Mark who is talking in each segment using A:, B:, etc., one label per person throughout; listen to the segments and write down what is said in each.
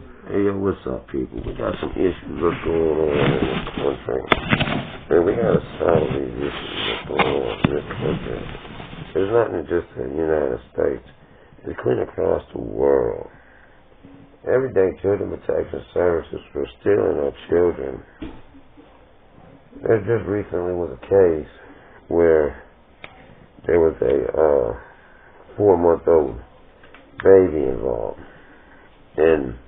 A: Hey, yo, what's up, people? We got some issues that's going on in this country. And we gotta solve these issues that's going on in this country. It's not just in the United States. It's clean across the world. Every day, children protection services for stealing our children. There just recently was a case where there was a 4-month-old baby involved. And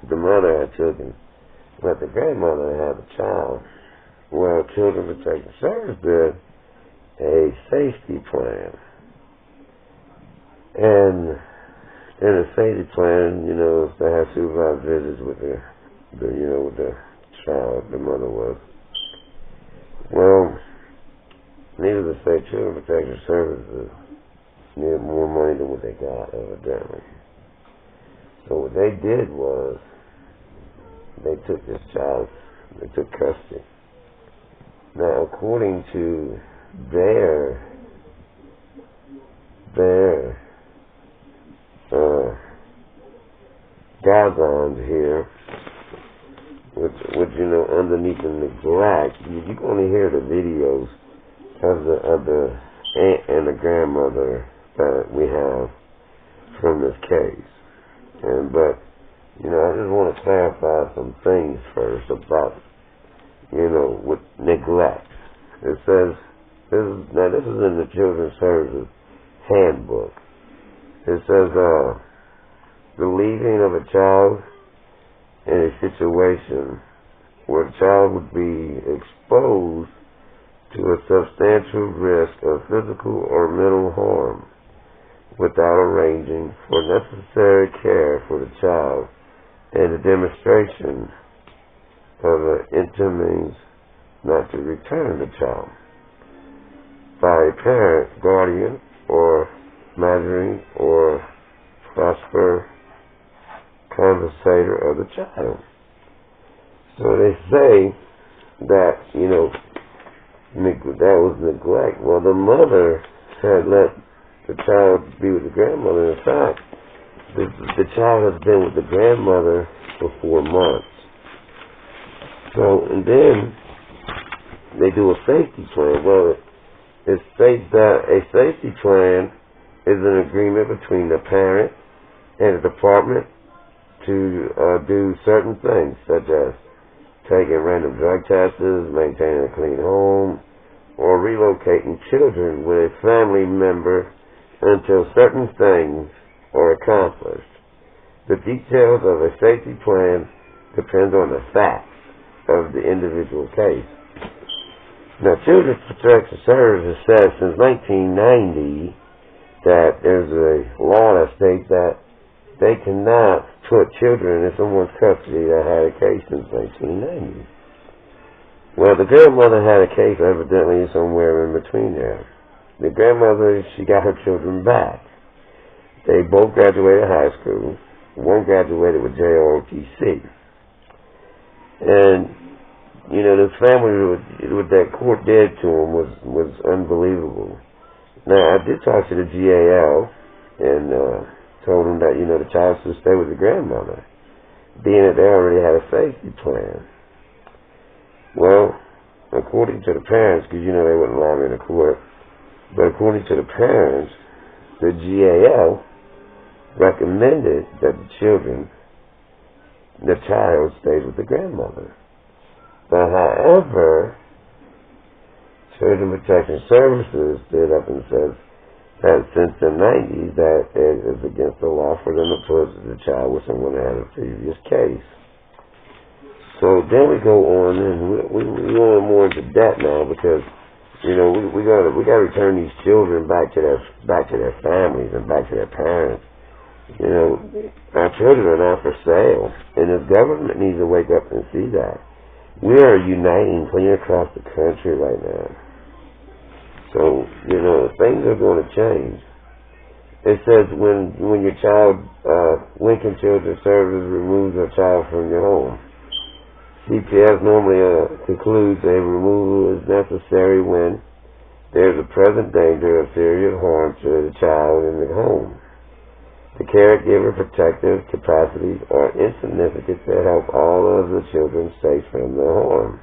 A: the mother had taken, but the grandmother had a child. Well, Children Protective Service did a safety plan. And in a safety plan, they had supervised visits with with the child, the mother was. Well, needless to say, Children Protective Services needed more money than what they got, evidently. So what they did was, they took this child, they took custody. Now, according to their guidelines here, which underneath the neglect, you're going to hear the videos of the aunt and the grandmother that we have from this case. But I just want to clarify some things first about, with neglect. It says, this is in the Children's Services Handbook. It says, the leaving of a child in a situation where a child would be exposed to a substantial risk of physical or mental harm without arranging for necessary care for the child and the demonstration of an intent not to return the child by a parent, guardian, or mentoring or prosper conversator of the child. So they say that, that was neglect. Well, the mother had let the child be with the grandmother. In fact, the child has been with the grandmother for 4 months. So, and then they do a safety plan. Well, it states that a safety plan is an agreement between the parent and the department to do certain things, such as taking random drug tests, maintaining a clean home, or relocating children with a family member until certain things are accomplished. The details of a safety plan depend on the facts of the individual case. Now, Children's Protection Services says since 1990 that there's a law that states that they cannot put children in someone's custody that had a case since 1990. Well, the grandmother had a case evidently somewhere in between there. The grandmother, she got her children back. They both graduated high school. One graduated with JROTC. And, the family, what that court did to them was unbelievable. Now, I did talk to the GAL and told them that, the child should stay with the grandmother, being that they already had a safety plan. Well, according to the parents, because, they wouldn't allow me in the court, but according to the parents, the GAL recommended that the child stays with the grandmother. But however, Children Protection Services stood up and said that since the 90s that it is against the law for them to put the child with someone that had a previous case. So then we go on and we go more into debt now because we gotta return these children back to their families and back to their parents. Our children are not for sale, and the government needs to wake up and see that. We are uniting clean across the country right now. So, things are going to change. It says when your child, Lincoln Children's Services removes a child from your home. CPS normally concludes a removal is necessary when there is a present danger of serious harm to the child in the home. The caregiver protective capacities are insignificant to help all of the children safe from the harm.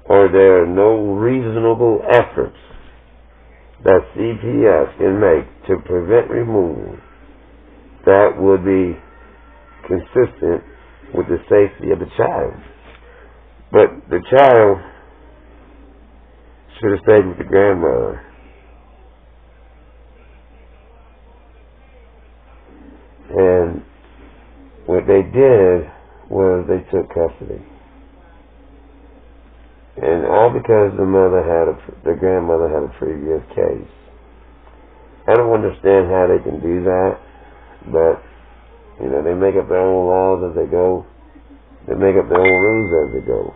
A: Or there are no reasonable efforts that CPS can make to prevent removal that would be consistent with the safety of the child. But the child should have stayed with the grandmother. And what they did was they took custody. And all because the grandmother had a previous case. I don't understand how they can do that, but, they make up their own laws as they go. They make up their own rules as they go.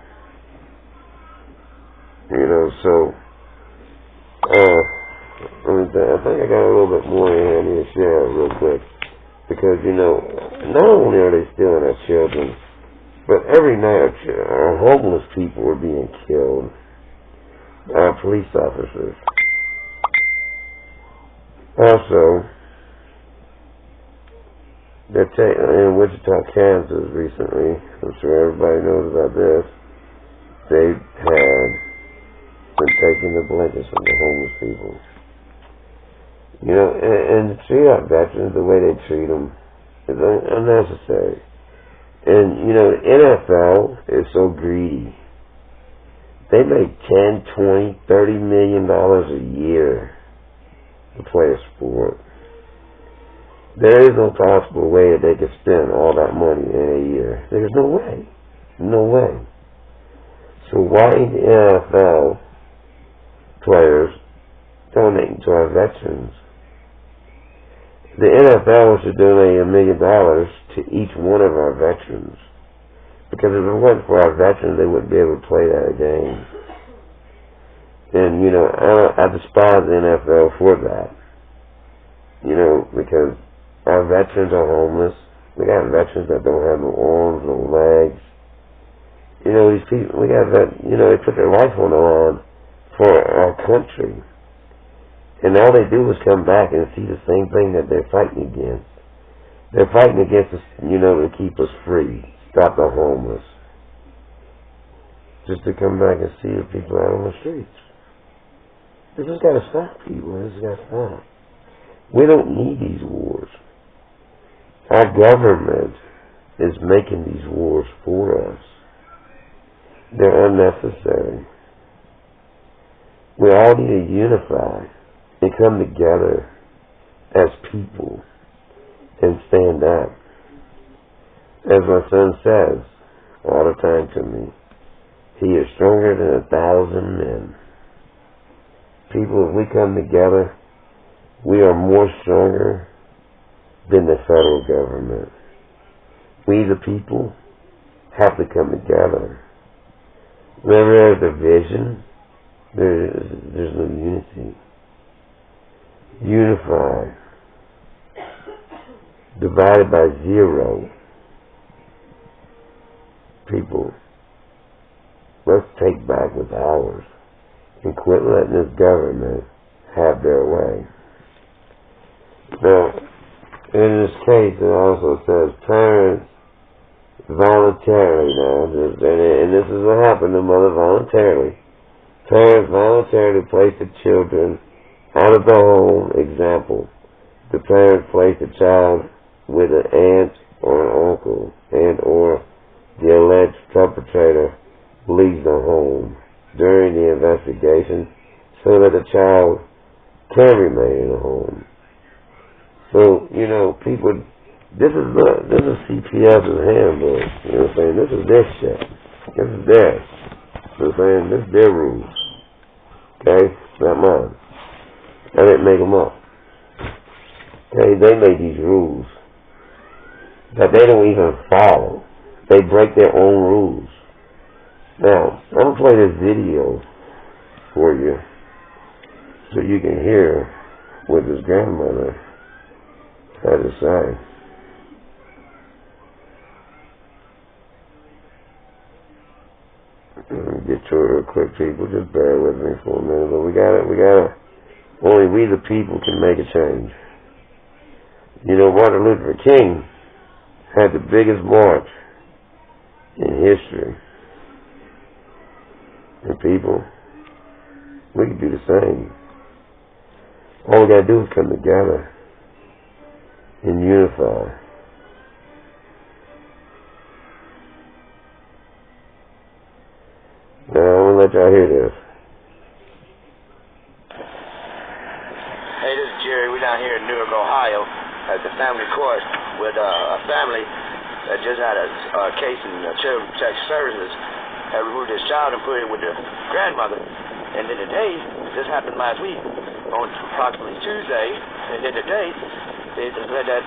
A: So, I think I got a little bit more in here I need to share real quick. Because, not only are they stealing our children, but every night our homeless people are being killed by police officers. Also, in Wichita, Kansas recently, I'm sure everybody knows about this, they had been taking the blankets from the homeless people. And to treat our veterans the way they treat them is unnecessary. And, the NFL is so greedy. They make $10, $20, $30 million a year to play a sport. There is no possible way that they could spend all that money in a year. There's no way. No way. So why the NFL players donating to our veterans? The NFL should donate $1 million to each one of our veterans. Because if it wasn't for our veterans, they wouldn't be able to play that game. And, I despise the NFL for that. Because our veterans are homeless. We got veterans that don't have no arms, no legs. These people, they put their life on the line for our country. And all they do is come back and see the same thing that they're fighting against. They're fighting against us, to keep us free, stop the homeless. Just to come back and see the people out on the streets. This has got to stop, people. This has got to stop. We don't need these wars. Our government is making these wars for us. They're unnecessary. We all need to unify and come together as people and stand up. As my son says all the time to me, he is stronger than 1,000 men. People, if we come together, we are more stronger than the federal government. We, the people, have to come together. Whenever there's division, there's no unity. Unify. Divided by 0. People, let's take back what's ours and quit letting this government have their way. Now, in this case, it also says parents voluntarily, and this is what happened to mother voluntarily. Parents voluntarily place the children out of the home. Example, the parent placed a child with an aunt or an uncle, and or the alleged perpetrator leaves the home during the investigation so that the child can remain in the home. So, people, this is CPS's handbook. What I'm saying? This is their shit. This is theirs. What I'm saying? This is their rules. Okay? It's not mine. I didn't make them up. Okay? They made these rules that they don't even follow. They break their own rules. Now, I'm going to play this video for you so you can hear what his grandmother had to say. Get to it real quick, people. Just bear with me for a minute. But we gotta, only we the people can make a change. You know, Martin Luther King had the biggest march in history. And people, we can do the same. All we gotta do is come together and unify. Now, I want to let y'all hear this.
B: Hey, this is Jerry. We're down here in Newark, Ohio, at the family court with a family that just had a case in Child Protection Services, had removed his child and put it with the grandmother. And then today, this happened last week, on approximately Tuesday, and then today, they said that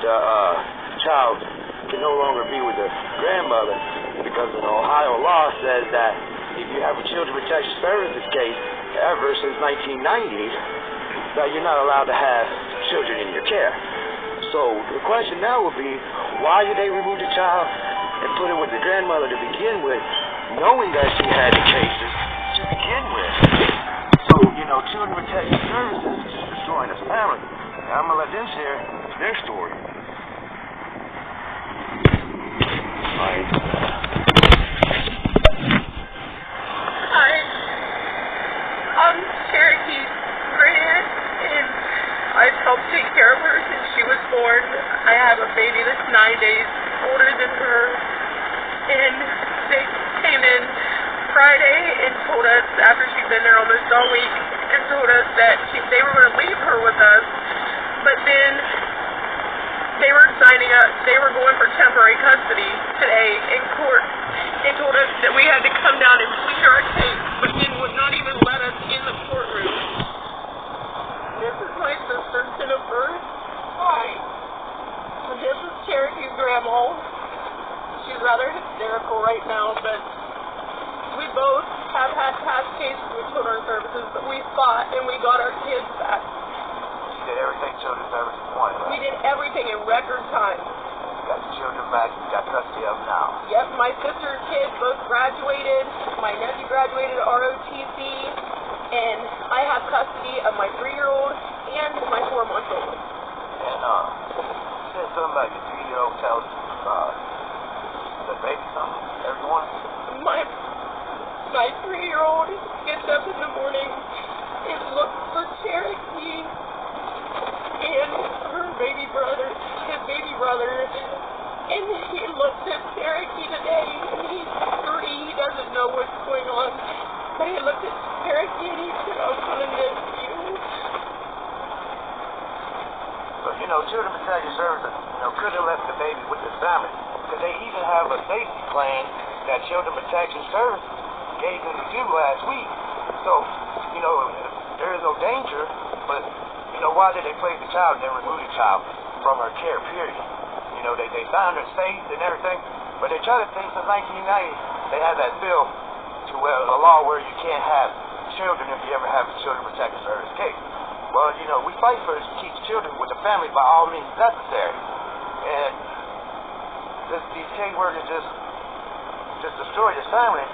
B: child can no longer be with the grandmother because an Ohio law says that if you have a Children Protection Services case ever since 1990, that you're not allowed to have children in your care. So the question now would be, why did they remove the child and put it with the grandmother to begin with, knowing that she had the cases to begin with? So, you know, Children Protection Services is destroying this family. And I'm going to let them share their story.
C: Hi, I'm Cherokee's grand, and I've helped take care of her since she was born. I have a baby that's 9 days older than her, and they came in Friday and told us, after she'd been there almost all week, and told us that they were going to leave her with us, but then they were signing up, they were going for temporary custody today in court, and told us that we had to come down and plead our case, but then would not even let us in the courtroom. This is my sister, Jennifer. Hi. This is Cherokee's grandma. She's rather hysterical right now, but we both have had past cases with Children's Services, but we fought and we got our kids back.
B: You did everything Children's Services wanted, right?
C: We did everything in record time.
B: You got the children back, you got custody of them now.
C: Yep, my sister's kids both graduated. My nephew graduated ROTC, and I have custody of my 3-year-old and my 4-month-old.
B: And you said something about your 3-year-old tells the baby something every morning?
C: My 3-year-old gets up in the morning and looks for Cherokee and her baby brother, and he looks at Cherokee today, and he's 3, he doesn't know what's going on, but he looked at Cherokee and he said, I'm gonna miss you.
B: But, you know, Children Protection Services, could have left the baby with the family, because they even have a safety plan that Children Protection Services gave them to do last week. So, there is no danger, but, why did they place the child and then remove the child from her care, period? They found her safe and everything, but they tried to say since 1990, they had that bill to a law where you can't have children if you ever have a Children Protection Service case. Well, we fight for to keep children with the family by all means necessary. And these case workers just destroyed his family.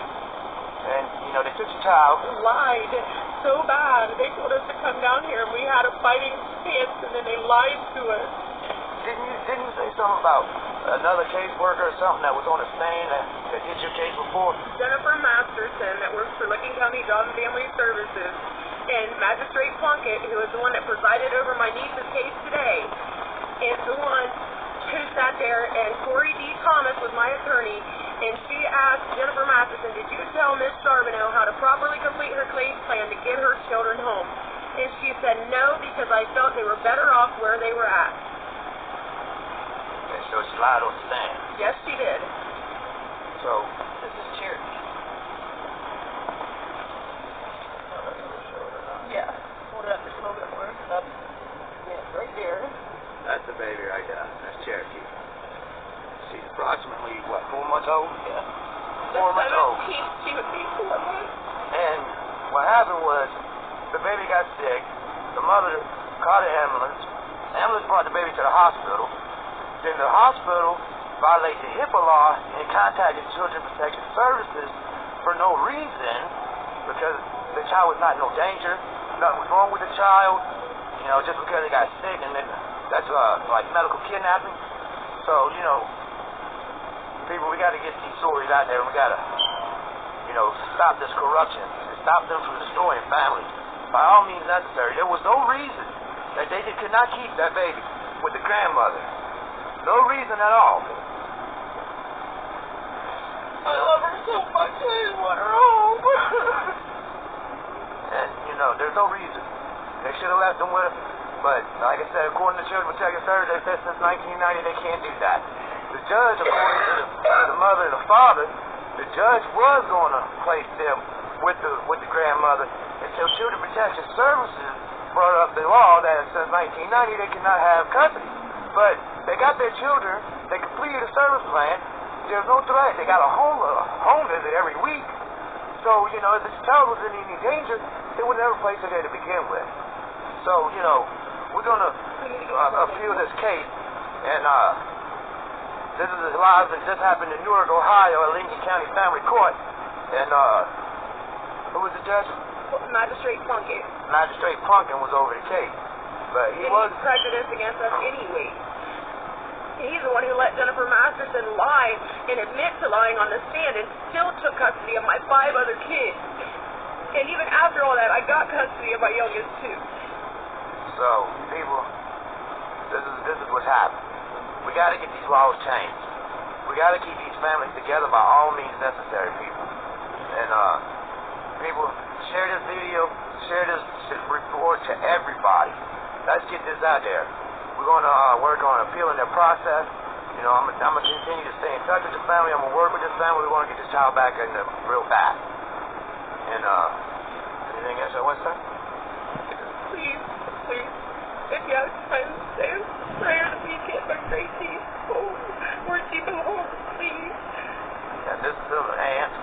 B: And, they took the child.
C: Lied so bad. They told us to come down here, and we had a fighting stance, and then they lied to us.
B: Didn't you say something about another caseworker or something that was on the stand that did your case before?
C: Jennifer Masterson, that works for Licking County Job and Family Services, and Magistrate Plunkett, who is the one that presided over my niece's case today, is the one who sat there, and Corey D. Thomas was my attorney, and she asked Jennifer Masterson, did you tell Miss Charbonneau how to properly complete her case plan to get her children home? And she said no, because I felt they were better off where they were at.
B: And so she lied on the stand.
C: Yes, she did.
B: So,
C: this is Cherokee. Yeah. Hold it up just a little bit more. Yeah, right there.
B: That's the baby right there. That's Cherokee. She's approximately, 4 months old?
C: Yeah.
B: 4 months old.
C: She would be 4 months.
B: And what happened was, the baby got sick. The mother called the ambulance. The ambulance brought the baby to the hospital. Then the hospital violated the HIPAA law and contacted Children Protection Services for no reason, because the child was not in no danger. Nothing was wrong with the child, just because they got sick. And then That's like medical kidnapping. So, you know, people, we got to get these stories out there, and we got to, you know, stop this corruption, stop them from destroying families. By all means necessary. There was no reason that they could not keep that baby with the grandmother. No reason at all.
C: I love her so much. I just want her home.
B: And, you know, there's no reason. They should have left them with her. But, like I said, according to Children Protective Services, they said since 1990 they can't do that. The judge, according to the mother and the father, the judge was going to place them with the grandmother until Children Protection Services brought up the law that since 1990 they cannot have custody. But they got their children, they completed a service plan, there's no threat. They got a home visit every week. So, you know, if this child was in any danger, they would never place it there to begin with. So, you know, we're going to appeal this case, and this is live, and this happened in Newark, Ohio, at Lincoln County Family Court. And who was the judge?
C: Magistrate Plunkett.
B: Magistrate Plunkett was over the case, but he was
C: prejudiced against us anyway. He's the one who let Jennifer Masterson lie and admit to lying on the stand and still took custody of my 5 other kids. And even after all that, I got custody of my youngest too.
B: So, people, this is what's happened. We got to get these laws changed. We got to keep these families together by all means necessary, people. And people, share this video, share this report to everybody. Let's get this out there. We're going to work on appealing their process. You know, I'm going to continue to stay in touch with the family. I'm going to work with this family. We're going to get this child back in the real fast. And, anything else I want to say?
C: Please, if you have time, say a prayer to be kept by Gracie home where she belongs, please.
B: And this is her aunt.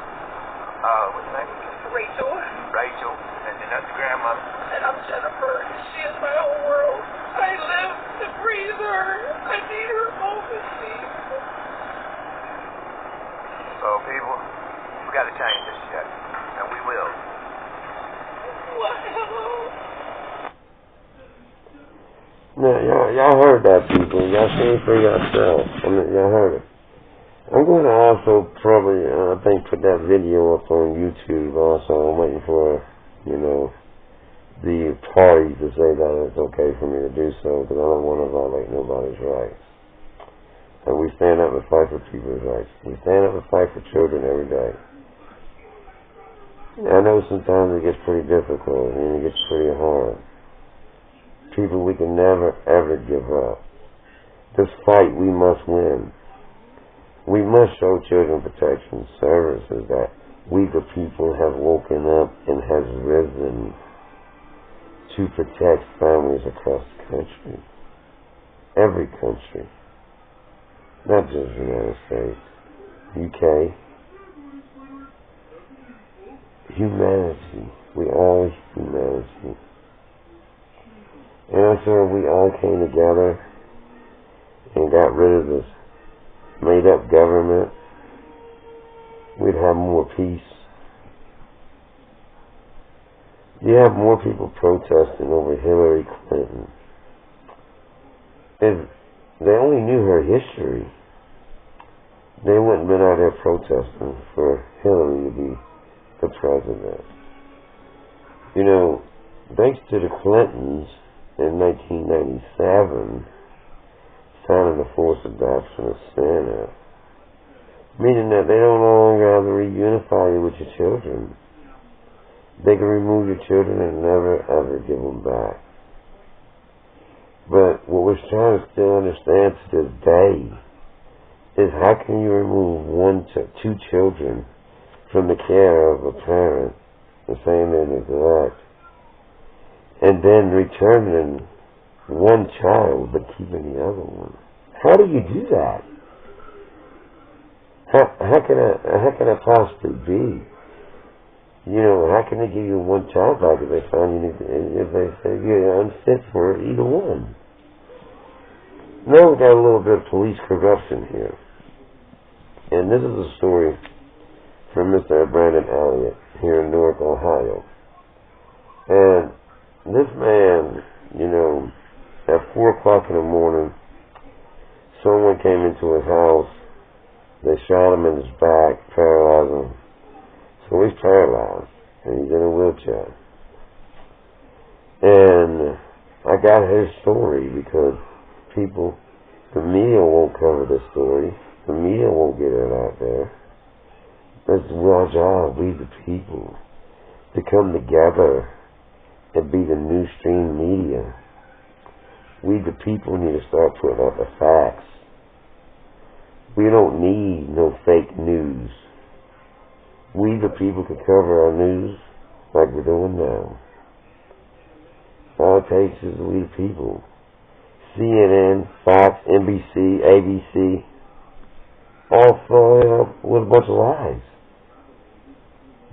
B: What's her name?
C: Rachel.
B: And then that's the grandmother.
C: And I'm Jennifer. She is my whole world. I live to breathe her. I need her home to see.
B: So, people, we got to change this shit. And we will.
C: What? Hello?
A: Now, y'all heard that, people. Y'all seen for yourself. I mean, y'all heard it. I'm going to also probably, I think, put that video up on YouTube also. I'm waiting for, you know, the party to say that it's okay for me to do so, because I don't want to violate nobody's rights. And we stand up and fight for people's rights. We stand up and fight for children every day. I know sometimes it gets pretty difficult and it gets pretty hard. People, we can never, ever give up. This fight, we must win. We must show Children Protection Services that we the people have woken up and has risen to protect families across the country. Every country. Not just the United States. UK. Humanity. We all humanity. And I'm sure we all came together and got rid of this made-up government, we'd have more peace. You have more people protesting over Hillary Clinton. If they only knew her history, they wouldn't have been out there protesting for Hillary to be the president. You know, thanks to the Clintons in 1997, signing the forced adoption of Santa, meaning that they don't no longer have to reunify you with your children. They can remove your children and never ever give them back. But what we're trying to still understand to this day is how can you remove 1 to 2 children from the care of a parent and saying they neglect, and then returning 1 child but keeping the other one? How do you do that? How can that possibly be? You know, how can they give you 1 child back if they find you if they say you're unfit for either one? Now we got a little bit of police corruption here. And this is a story from Mr. Brandon Elliott here in Newark, Ohio. And this man, you know, At 4 o'clock in the morning, someone came into his house. They shot him in his back, paralyzed him. So he's paralyzed, and he's in a wheelchair. And I got his story because the media won't cover the story. The media won't get it out there. That's our job, we the people, to come together and be the new stream media. We the people need to start putting out the facts. We don't need no fake news. We the people can cover our news like we're doing now. All it takes is we the people. CNN, Fox, NBC, ABC, all filling up with a bunch of lies.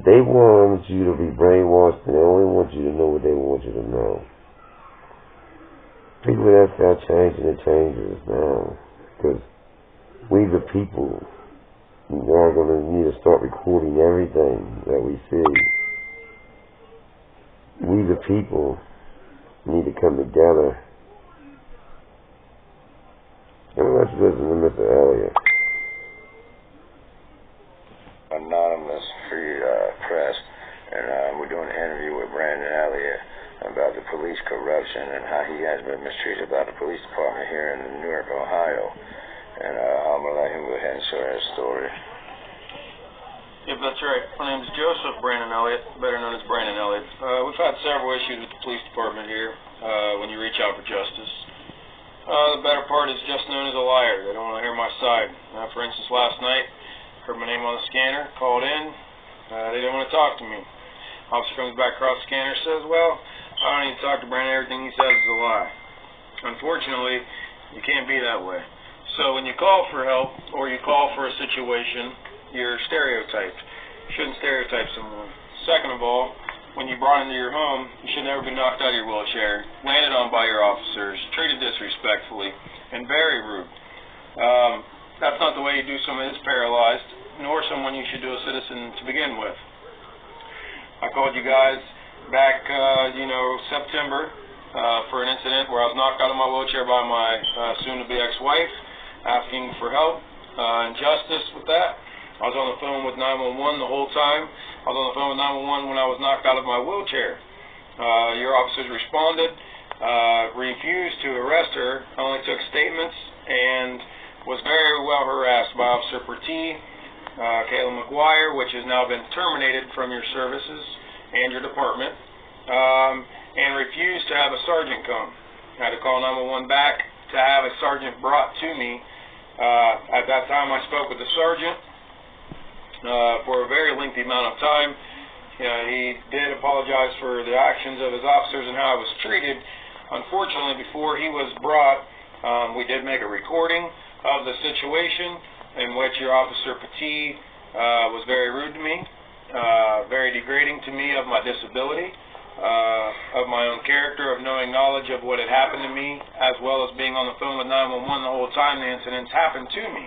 A: They want you to be brainwashed, and they only want you to know what they want you to know. People that start changing the changes now, because we the people are going to need to start recording everything that we see. We the people need to come together. Let's listen to Mr. Elliott.
B: Anonymous Free Press, and we're doing an interview with Brandon Elliott about the police corruption and how he has been mistreated by the police department here in Newark, Ohio. And I'm going to let him go ahead and share his story.
D: Yep, that's right. My name is Joseph Brandon Elliott, better known as Brandon Elliott. We've had several issues with the police department here when you reach out for justice. The better part is just known as a liar. They don't want to hear my side. For instance, last night, heard my name on the scanner, called in. They didn't want to talk to me. Officer comes back across the scanner, says, well, I don't need to talk to Brandon. Everything he says is a lie. Unfortunately, you can't be that way. So when you call for help or you call for a situation, you're stereotyped. You shouldn't stereotype someone. Second of all, when you brought into your home, you should never be knocked out of your wheelchair, landed on by your officers, treated disrespectfully, and very rude. That's not the way you do someone that's paralyzed, nor someone you should do a citizen to begin with. I called you guys back, September, for an incident where I was knocked out of my wheelchair by my soon-to-be ex-wife, asking for help and justice with that. I was on the phone with 911 the whole time. I was on the phone with 911 when I was knocked out of my wheelchair. Your officers responded, refused to arrest her, only took statements, and was very well harassed by Officer Pertee, Kayla McGuire, which has now been terminated from your services and your department, and refused to have a sergeant come. I had to call 911 back to have a sergeant brought to me. At that time, I spoke with the sergeant for a very lengthy amount of time. He did apologize for the actions of his officers and how I was treated. Unfortunately, before he was brought, we did make a recording of the situation in which your Officer Petit was very rude to me, very degrading to me of my disability, of my own character, of knowing knowledge of what had happened to me, as well as being on the phone with 911 the whole time the incidents happened to me.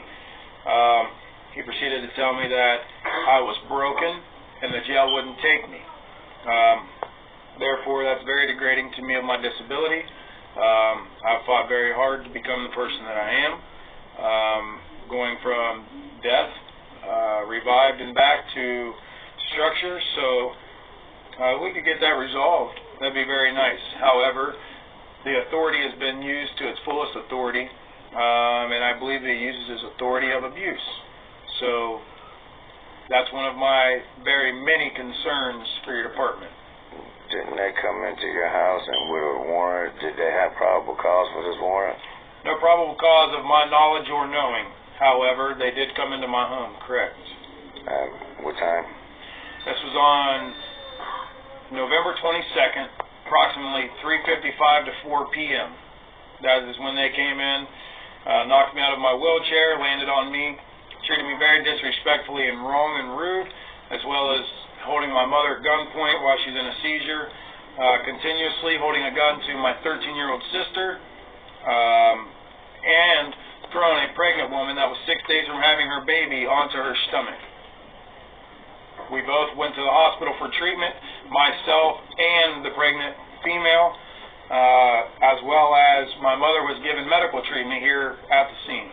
D: He proceeded to tell me that I was broken and the jail wouldn't take me. Therefore, that's very degrading to me of my disability. I've fought very hard to become the person that I am, going from death, revived and back to structure. So if we could get that resolved, that'd be very nice. However, the authority has been used to its fullest authority, and I believe that it uses its authority of abuse. So that's one of my very many concerns for your department.
B: Didn't they come into your house and with a warrant? Did they have probable cause for this warrant?
D: No probable cause of my knowledge or knowing. However, they did come into my home, correct.
B: What time?
D: This was on November 22nd, approximately 3:55 to 4 p.m. That is when they came in, knocked me out of my wheelchair, landed on me, treated me very disrespectfully and wrong and rude, as well as holding my mother at gunpoint while she's in a seizure, continuously holding a gun to my 13-year-old sister, and throwing a pregnant woman that was 6 days from having her baby onto her stomach. We both went to the hospital for treatment, myself and the pregnant female. as well as my mother was given medical treatment here at the scene.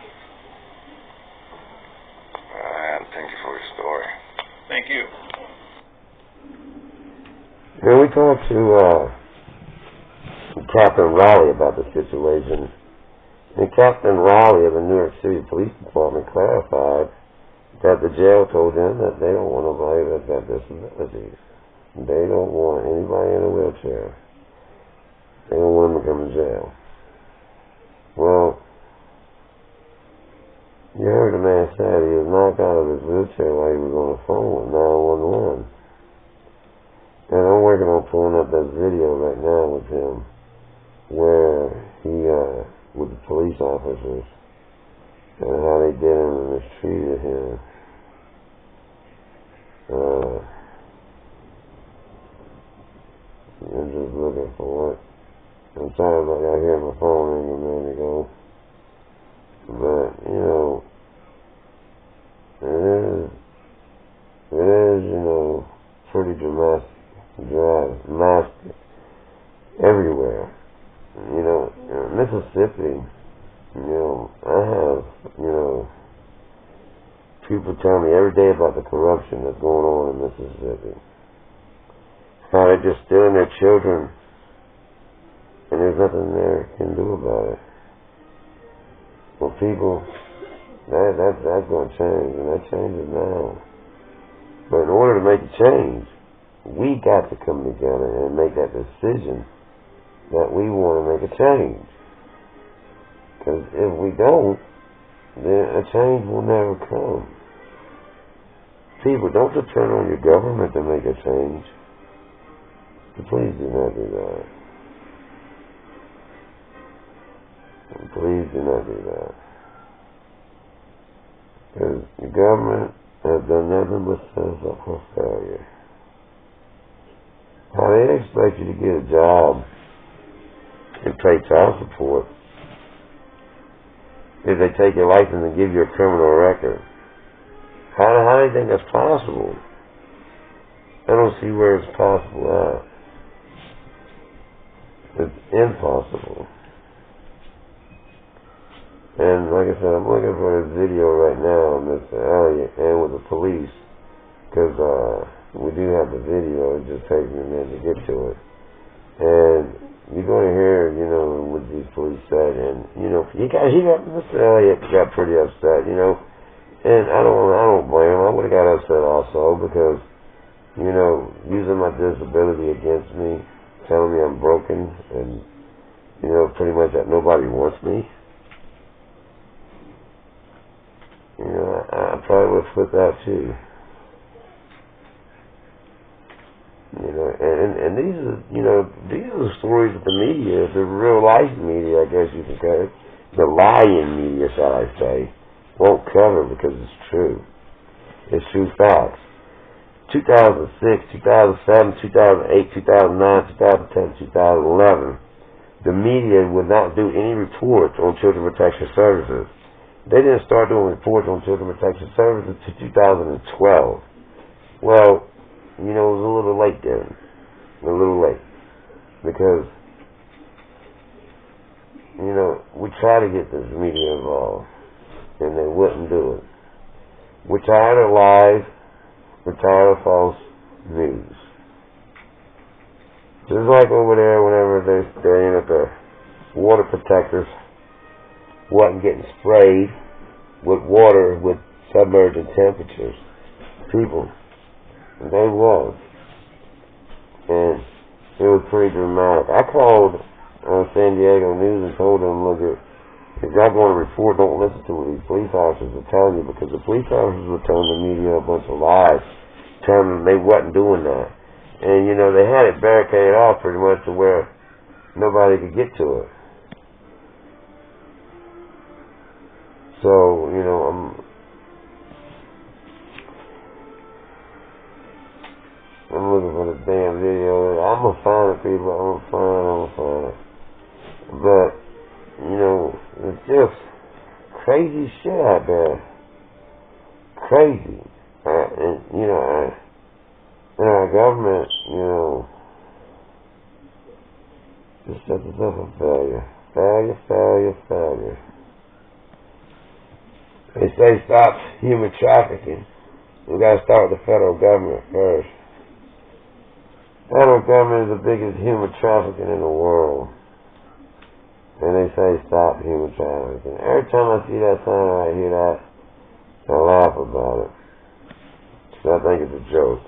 B: Thank you for your story.
D: Thank you.
A: Yeah, we talked to Captain Raleigh about the situation, and Captain Raleigh of the New York City Police Department clarified that the jail told them that they don't want nobody that's got disabilities. They don't want anybody in a wheelchair. They don't want them to come to jail. Well, you heard the man say he was knocked out of his wheelchair while he was on the phone with 911. And I'm working on pulling up that video right now with him where he, with the police officers, and how they did him and mistreated him. I'm just looking for it. I'm sorry about y'all hearing my phone ring a minute ago. But, you know, it is, you know, pretty dramatic everywhere. You know, Mississippi, you know, I have, you know, people tell me every day about the corruption that's going on in Mississippi. How they're just stealing their children, and there's nothing there can do about it. Well, people, that's going to change, and that changes now. But in order to make a change, we got to come together and make that decision that we want to make a change. Because if we don't, then a change will never come. People, don't depend on your government to make a change. Please do not do that. Please do not do that. Because the government has done nothing but set us up for failure. How they expect you to get a job and pay child support if they take your license and give you a criminal record? How do you think that's possible? I don't see where it's possible at. It's impossible. And like I said, I'm looking for this video right now, Mr. Elliott, and with the police, because we do have the video. It just takes me a minute to get to it. And you're going to hear, you know, what these police said, and you know, Mr. Elliott got pretty upset, you know, and I don't blame him. I would have got upset also because, you know, using my disability against me, telling me I'm broken, and you know, pretty much that nobody wants me. You know, I probably would have flipped out too. You know, and these are, you know, these are the stories of the media, the real life media, I guess you can say. The lying media, shall I say, won't cover because it's true. It's true facts. 2006, 2007, 2008, 2009, 2010, 2011, the media would not do any reports on Children Protection Services. They didn't start doing reports on Children Protection Services until 2012. Well, you know, it was a little late then. A little late. Because, you know, we tried to get this media involved, and they wouldn't do it. We're tired of lies. We're tired of false news. Just like over there, whenever they're saying that the water protectors wasn't getting sprayed with water with submerging temperatures. People, they was. And it was pretty dramatic. I called San Diego News and told them, look, if y'all going to report, don't listen to what these police officers are telling you, because the police officers were telling the media a bunch of lies, telling them they wasn't doing that. And, you know, they had it barricaded off pretty much to where nobody could get to it. So, you know, I'm looking for the damn video. I'm going to find it, people. I'm going to find it. But, you know, it's just crazy shit out there. Crazy. And, you know, and our government, you know, Just set us up for failure. Failure, failure, failure. They say stop human trafficking. We gotta start with the federal government first. Federal government is the biggest human trafficking in the world. And they say stop human trafficking. Every time I see that sign or I hear that, I laugh about it. So I think it's a joke.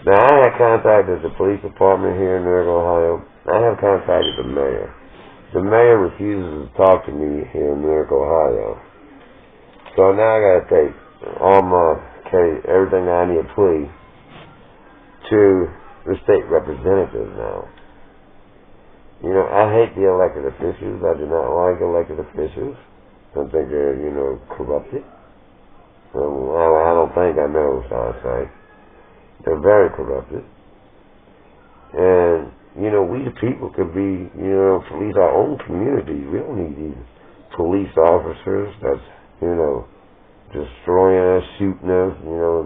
A: Now I have contacted the police department here in Newark, Ohio. I have contacted the mayor. The mayor refuses to talk to me here in Newark, Ohio. So now I gotta take all my case, everything that I need to plea to the state representatives now. You know, I hate the elected officials. I do not like elected officials. I think they're, corrupted. Well, I don't think I know, so I say. They're very corrupted. And, we the people could be, police our own community. We don't need these police officers that's, destroying us, shooting us,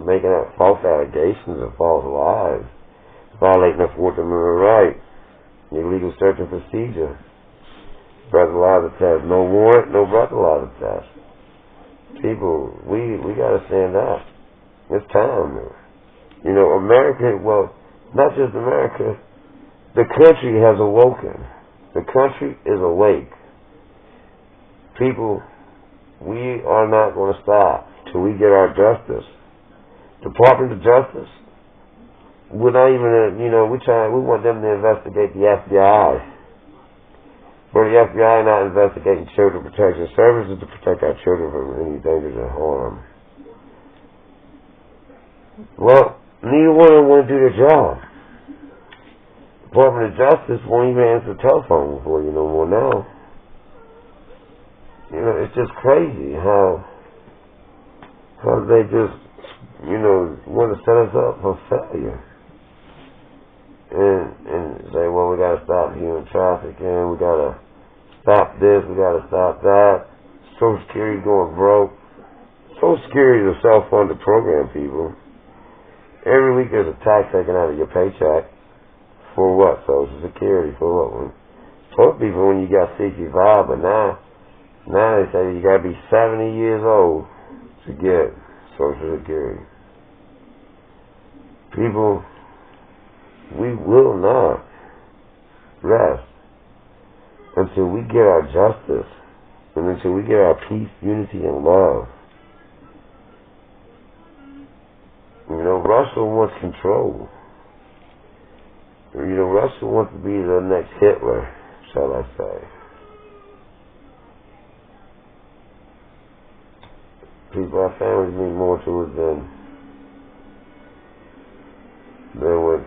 A: making up false allegations and false lies, violating the Fourth Amendment right, illegal search and procedure, breathalyzer test, no warrant, no breathalyzer test. People, we got to stand up. It's time. America, well, not just America, the country has awoken. The country is awake. People, we are not going to stop till we get our justice. Department of Justice, we're not even, we want them to investigate the FBI. For the FBI not investigating children protection services to protect our children from any dangers and harm. Well, neither one of them want to do their job. Department of Justice won't even answer the telephone for you no more now. It's just crazy how they just, want to set us up for failure. And say, well, we got to stop human trafficking, we got to stop this, we got to stop that. Social Security's going broke. Social Security is a self-funded program, people. Every week there's a tax taken out of your paycheck. For what? Social Security. For what? For people when you got 65, but now they say you got to be 70 years old to get Social Security. People, we will not rest until we get our justice and until we get our peace, unity, and love. Russia wants control. Russia wants to be the next Hitler, shall I say. People, our families mean more to us than what,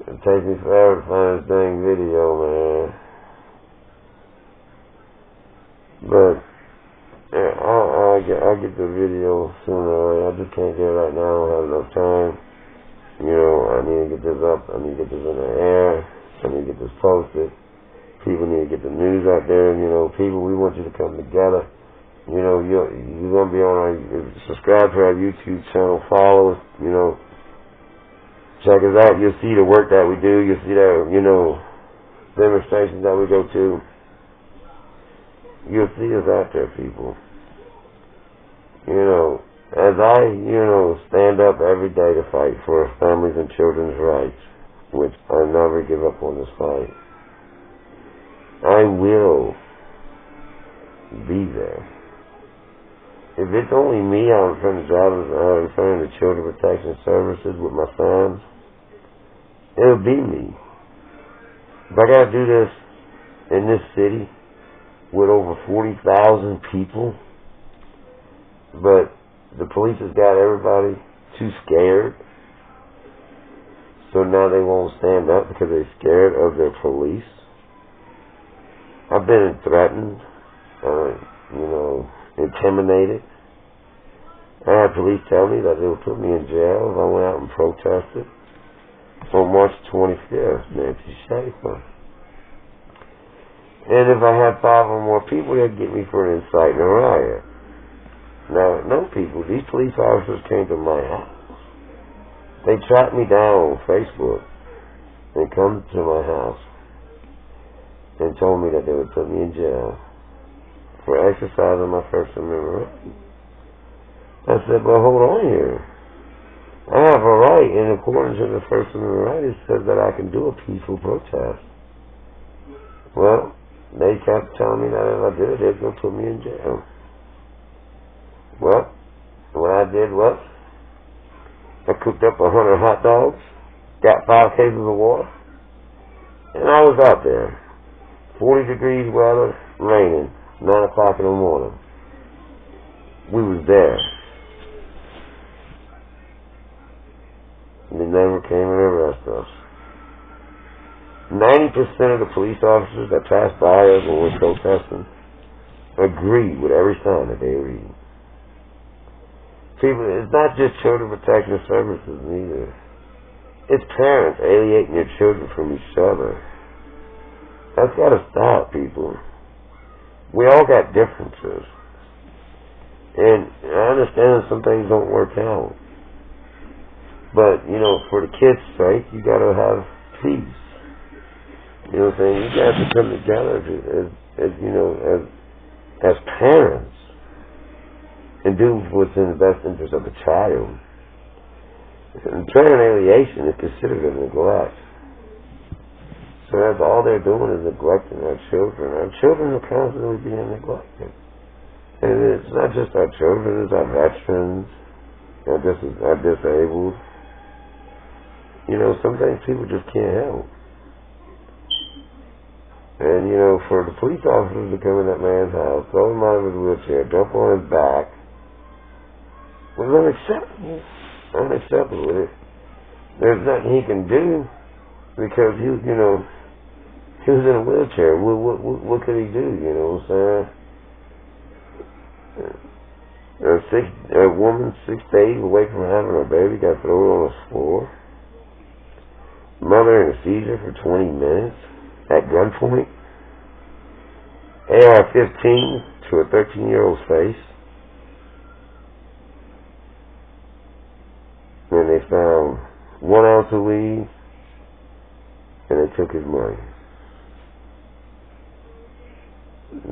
A: it takes me forever to find this dang video, man. But yeah, I'll get the video sooner. I just can't get it right now. I don't have enough time. I need to get this up. I need to get this in the air. I need to get this posted. People need to get the news out there. People, we want you to come together. You're going to be on our, subscribe to our YouTube channel, follow us, check us out. You'll see the work that we do. You'll see that, demonstrations that we go to. You'll see us out there, people. As I, stand up every day to fight for families and children's rights, which I never give up on this fight, I will be there. If it's only me out in front of drivers, out in front of the Children Protection Services with my sons, it'll be me. If I gotta do this in this city with over 40,000 people, but the police has got everybody too scared, so now they won't stand up because they're scared of their police. I've been threatened, intimidated. I had police tell me that they would put me in jail if I went out and protested on March 25th, Nancy Schaefer. And if I had 5 or more people, they'd get me for an inciting a riot. Now, no people, these police officers came to my house. They tracked me down on Facebook and come to my house and told me that they would put me in jail for exercising my First Amendment right. I said, well, hold on here. I have a right, and according to the First Amendment right, it says that I can do a peaceful protest. Well, they kept telling me that if I did it, they're going to put me in jail. Well, what I did was, I cooked up 100 hot dogs, got 5 cases of water, and I was out there. 40 degrees weather, raining, 9 o'clock in the morning. We was there. They never came and arrested us. 90% of the police officers that passed by us when we were protesting agreed with every sign that they read. People, it's not just children protection services neither. It's parents alienating their children from each other. That's got to stop, people. We all got differences. And I understand some things don't work out. But, you know, for the kids' sake, you got to have peace. You know what I'm saying? You got to come together as parents and do what's in the best interest of the child. And parent alienation is considered a neglect. So that's all they're doing is neglecting our children. Our children are constantly being neglected. And it's not just our children, it's our veterans, our disabled. You know, sometimes people just can't help. And, you know, for the police officers to come in that man's house, throw him out of his wheelchair, jump on his back, was unacceptable. Unacceptable. There's nothing he can do because he was in a wheelchair. What could he do? You know what I'm saying? A woman 6 days away from having her baby got thrown on the floor. Mother in a seizure for 20 minutes at gunpoint. AR-15 to a 13-year-old's face. And they found 1 ounce of weed, and they took his money.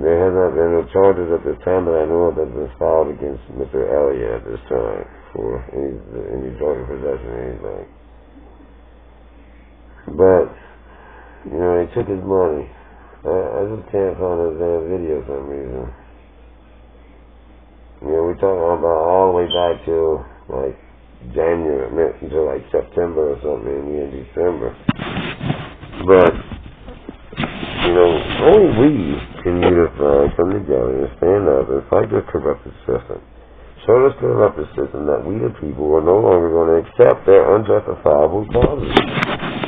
A: There has not been no charges at this time that I know of that have been filed against Mr. Elliott at this time for any drug possession or anything. But, you know, they took his money. I just can't find his damn video for some reason. You know, we're talking about all the way back till, like, January, until, like, September or something, in December. But, you know, only we can unify, come together, and stand up and fight this corrupted system. Show this corrupted system that we the people are no longer going to accept their unjustifiable causes.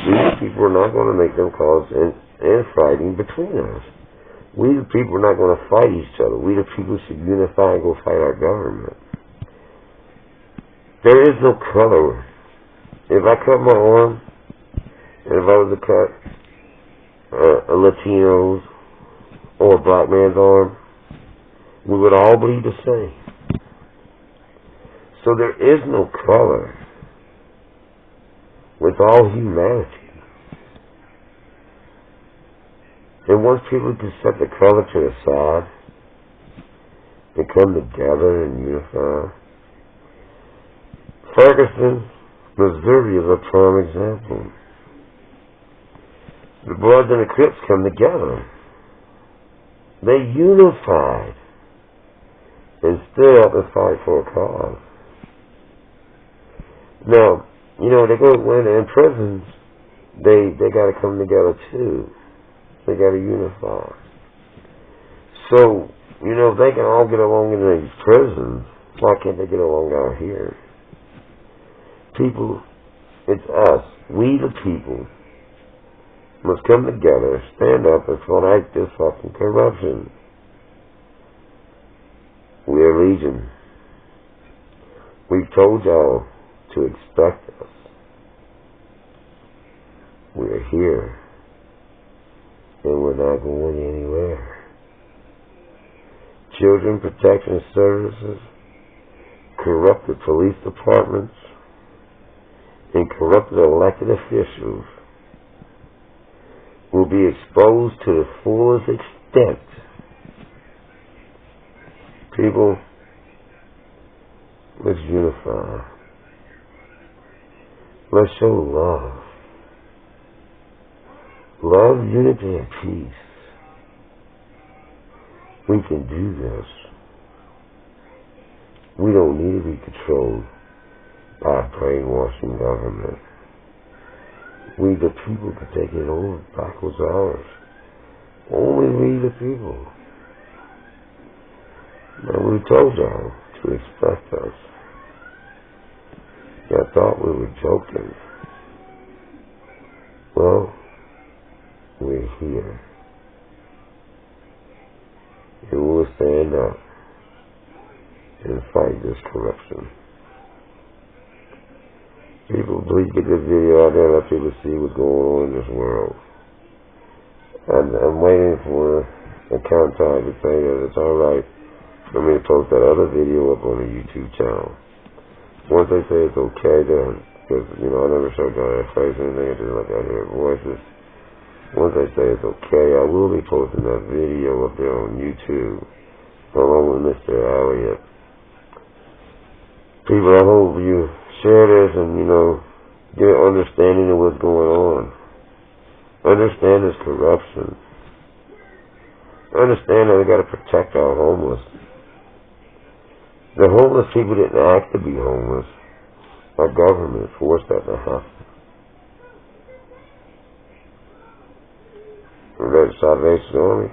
A: We the people are not going to make them cause and fighting between us. We the people are not going to fight each other. We the people should unify and go fight our government. There is no color. If I cut my arm, and if I was to cut a Latino's or a black man's arm, we would all bleed the same. So there is no color. With all humanity. And once people can set the color to the side and come together and unify. Ferguson, Missouri is a prime example. The Bloods and the Crips come together. They unified and stood up and fight for a cause. Now, you know, they go when they're in prisons, they got to come together too. They got to unify. So, you know, if they can all get along in these prisons, why can't they get along out here? People, it's us. We the people must come together, stand up, and fight this fucking corruption. We are Legion. We've told y'all to expect us. We're here. And we're not going anywhere. Children Protection Services, corrupted police departments, and corrupted elected officials will be exposed to the fullest extent. People, let's unify. Let's show love. Love, unity, and peace. We can do this. We don't need to be controlled by a brainwashing government. We the people can take it over back was ours. Only we the people. Now we told y'all to expect us. Y'all thought we were joking. Well, we're here. And we'll stand up and fight this corruption. People, please get this video out there and let people see what's going on in this world. I'm waiting for a countdown to say that it's alright for me to post that other video up on the YouTube channel. Once they say it's okay, then, because, I never showed y'all their face or anything, I just let y'all hear voices. Once they say it's okay, I will be posting that video up there on YouTube, along with Mr. Elliott. People, I hope you share this and, get an understanding of what's going on. Understand this corruption. Understand that we got to protect our homeless. The homeless people didn't ask to be homeless. Our government forced that to happen. And that Salvation Army,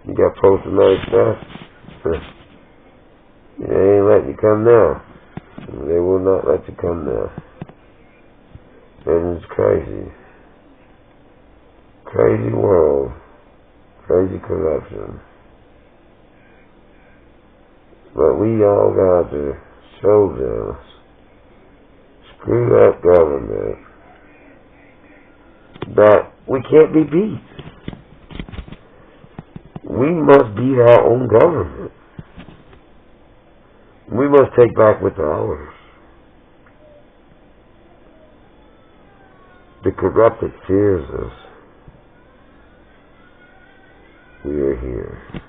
A: you got post-traumatic stress. They ain't letting you come now. They will not let you come now. And it's crazy. Crazy world. Crazy corruption. But we all got to show them. Screw that government. That we can't be beat. We must beat our own government. We must take back what's ours. The corrupted fears us. We are here.